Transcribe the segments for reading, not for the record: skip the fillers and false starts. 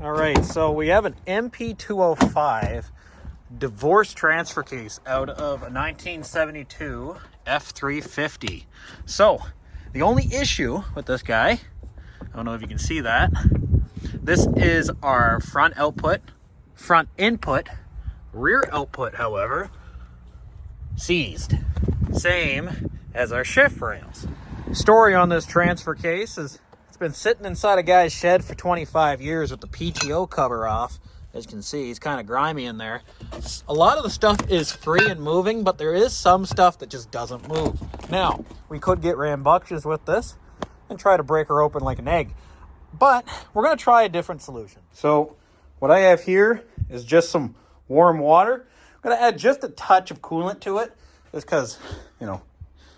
All right, so we have an NP205 Divorced Transfercase out of a 1972 F350. So, the only issue with this guy, I don't know if you can see that, this is our front output, front input, rear output, however, seized. Same as our shift rails. Story on this transfer case is it's been sitting inside a guy's shed for 25 years with the PTO cover off. As you can see, he's kind of grimy in there. A lot of the stuff is free and moving, but there is some stuff that just doesn't move. Now, we could get rambunctious with this and try to break her open like an egg, but we're going to try a different solution. So what I have here is just some warm water. I'm going to add just a touch of coolant to it, just because, you know,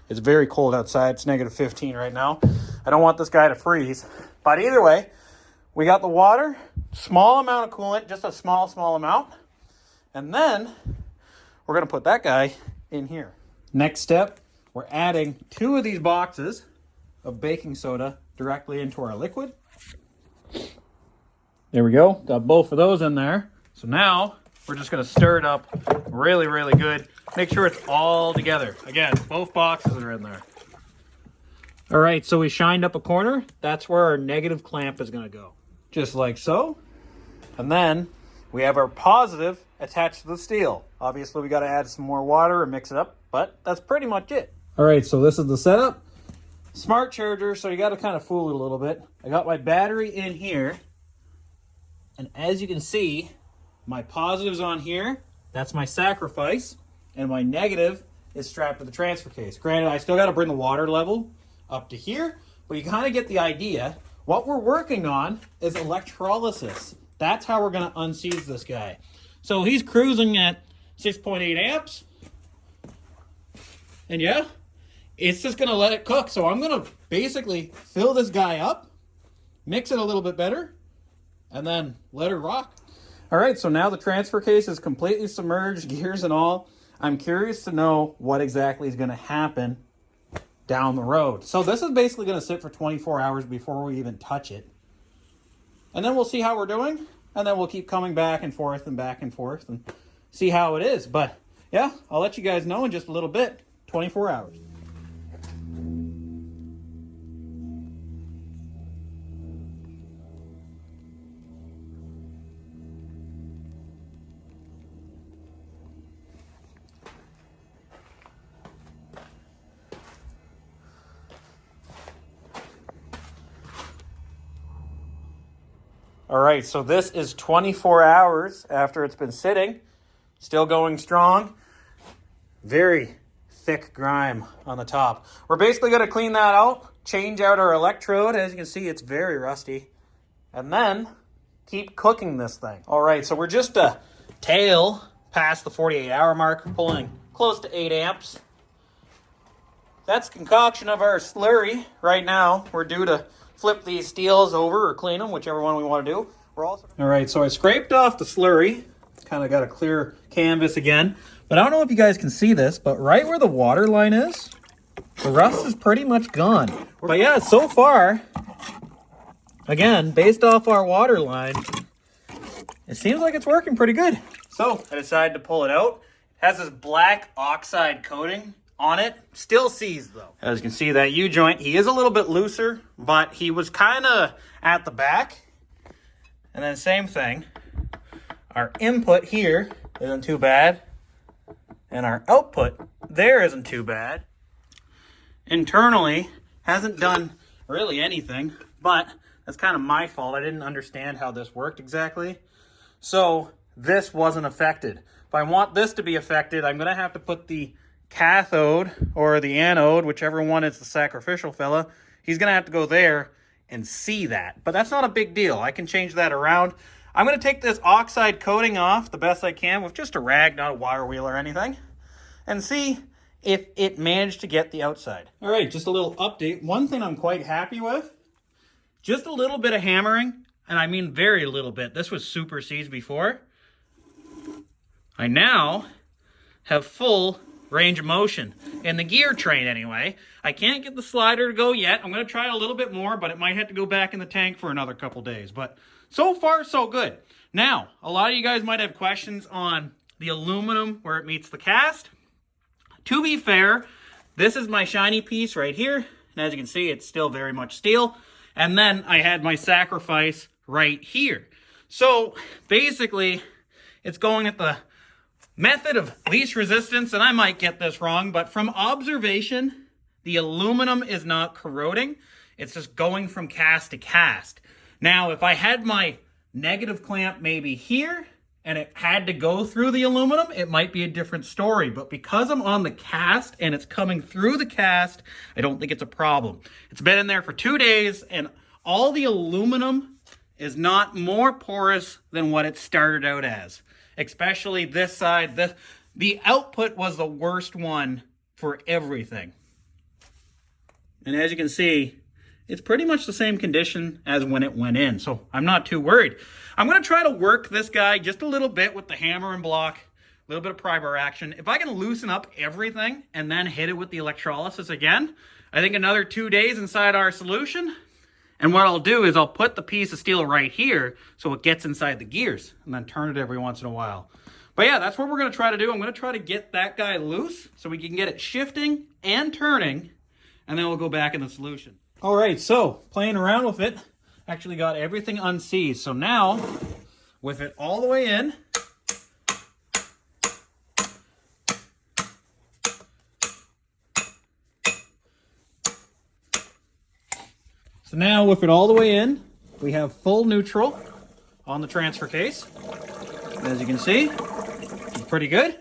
it's very cold outside. It's negative 15 right now. I don't want this guy to freeze. But either way, we got the water, small amount of coolant, just a small amount. And then we're going to put that guy in here. Next step, we're adding 2 of these boxes of baking soda directly into our liquid. There we go. Got both of those in there. So now we're just going to stir it up really, really good. Make sure it's all together. Again, both boxes are in there. All right, so we shined up a corner. That's where our negative clamp is going to go. Just like so. And then we have our positive attached to the steel. Obviously, we got to add some more water and mix it up, but that's pretty much it. All right, so this is the setup. Smart charger, so you got to kind of fool it a little bit. I got my battery in here. And as you can see, my positive's on here. That's my sacrifice. And my negative is strapped to the transfer case. Granted, I still got to bring the water level up to here, but you kind of get the idea. What we're working on is electrolysis. That's how we're going to unseize this guy. So he's cruising at 6.8 amps. And yeah, it's just going to let it cook. So I'm going to basically fill this guy up, mix it a little bit better, and then let her rock. All right, so now the transfer case is completely submerged, gears and all. I'm curious to know what exactly is going to happen down the road. So this is basically going to sit for 24 hours before we even touch it. And then we'll see how we're doing. And then we'll keep coming back and forth and see how it is. But yeah, I'll let you guys know in just a little bit. 24 hours. All right, so this is 24 hours after it's been sitting. Still going strong. Very thick grime on the top. We're basically going to clean that out, change out our electrode. As you can see, it's very rusty. And then keep cooking this thing. All right, so we're just a tail past the 48-hour mark, pulling close to 8 amps. That's the concoction of our slurry right now. We're due to flip these steels over or clean them, whichever one we want to do. All right, so I scraped off the slurry. Kind of got a clear canvas again. But I don't know if you guys can see this, but right where the water line is, the rust is pretty much gone. But yeah, so far, again, based off our water line, it seems like it's working pretty good. So I decided to pull it out. It has this black oxide coating on it. Still seized though. As you can see, that U-joint, he is a little bit looser, but he was kind of at the back. And then same thing. Our input here isn't too bad. And our output there isn't too bad. Internally, hasn't done really anything, but that's kind of my fault. I didn't understand how this worked exactly. So this wasn't affected. If I want this to be affected, I'm going to have to put the cathode or the anode, whichever one is the sacrificial fella, he's going to have to go there and see that. But that's not a big deal. I can change that around. I'm going to take this oxide coating off the best I can with just a rag, not a wire wheel or anything, and see if it managed to get the outside. All right, just a little update. One thing I'm quite happy with, just a little bit of hammering, and I mean very little bit. This was super seized before. I now have full range of motion in the gear train anyway. I can't get the slider to go yet. I'm going to try a little bit more, but it might have to go back in the tank for another couple days. But So far, so good. Now, a lot of you guys might have questions on the aluminum where it meets the cast. To be fair, this is my shiny piece right here. And as you can see, it's still very much steel. And then I had my sacrifice right here. So basically, it's going at the method of least resistance. And I might get this wrong, but from observation, the aluminum is not corroding. It's just going from cast to cast. Now, if I had my negative clamp maybe here, and it had to go through the aluminum, it might be a different story. But because I'm on the cast and it's coming through the cast, I don't think it's a problem. It's been in there for 2 days, and all the aluminum is not more porous than what it started out as. Especially this side. The output was the worst one for everything. And as you can see, it's pretty much the same condition as when it went in, so I'm not too worried. I'm going to try to work this guy just a little bit with the hammer and block, a little bit of pry bar action. If I can loosen up everything and then hit it with the electrolysis again, I think another 2 days inside our solution. And what I'll do is I'll put the piece of steel right here so it gets inside the gears and then turn it every once in a while. But yeah, that's what we're going to try to do. I'm going to try to get that guy loose so we can get it shifting and turning, and then we'll go back in the solution. All right, so playing around with it, actually got everything unseized. So now, with it all the way in, we have full neutral on the transfer case. And as you can see, it's pretty good.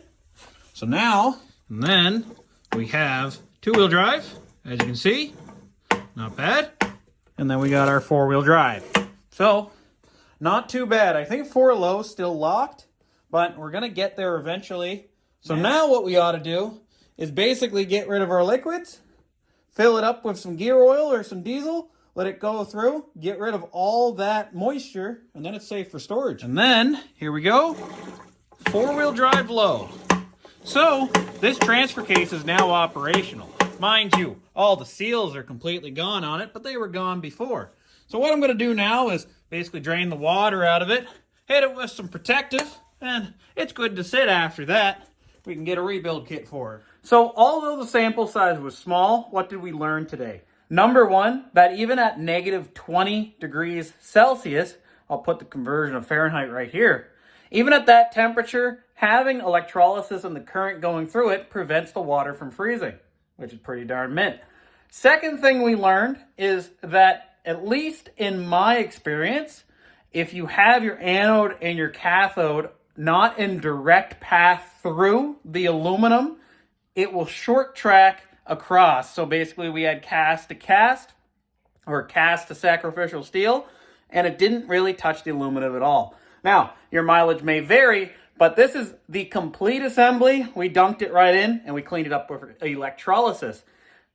So now, and then we have two-wheel drive, as you can see. Not bad. And then we got our four-wheel drive. So, not too bad. I think 4 low still locked, but we're going to get there eventually. So now what we ought to do is basically get rid of our liquids, fill it up with some gear oil or some diesel, let it go through, get rid of all that moisture, and then it's safe for storage. And then, here we go, 4-wheel drive low. So, this transfer case is now operational. Mind you, all the seals are completely gone on it, but they were gone before. So what I'm going to do now is basically drain the water out of it, hit it with some protective, and it's good to sit after that. We can get a rebuild kit for it. So although the sample size was small, what did we learn today? Number one, that even at negative 20 degrees Celsius, I'll put the conversion of Fahrenheit right here, even at that temperature, having electrolysis and the current going through it prevents the water from freezing, which is pretty darn mint. Second thing we learned is that, at least in my experience, if you have your anode and your cathode not in direct path through the aluminum, it will short track across. So basically we had cast to cast, or cast to sacrificial steel, and it didn't really touch the aluminum at all. Now, your mileage may vary, but this is the complete assembly. We dunked it right in, and we cleaned it up with electrolysis.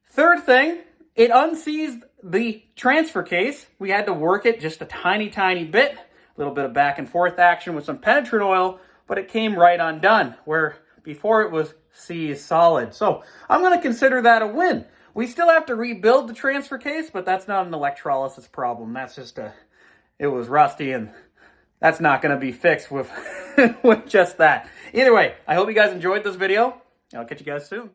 Third thing, it unseized the transfer case. We had to work it just a tiny, tiny bit. A little bit of back and forth action with some penetrant oil, but it came right undone, where before it was seized solid. So I'm going to consider that a win. We still have to rebuild the transfer case, but that's not an electrolysis problem. That's just it was rusty, and that's not going to be fixed with, with just that. Either way, I hope you guys enjoyed this video. I'll catch you guys soon.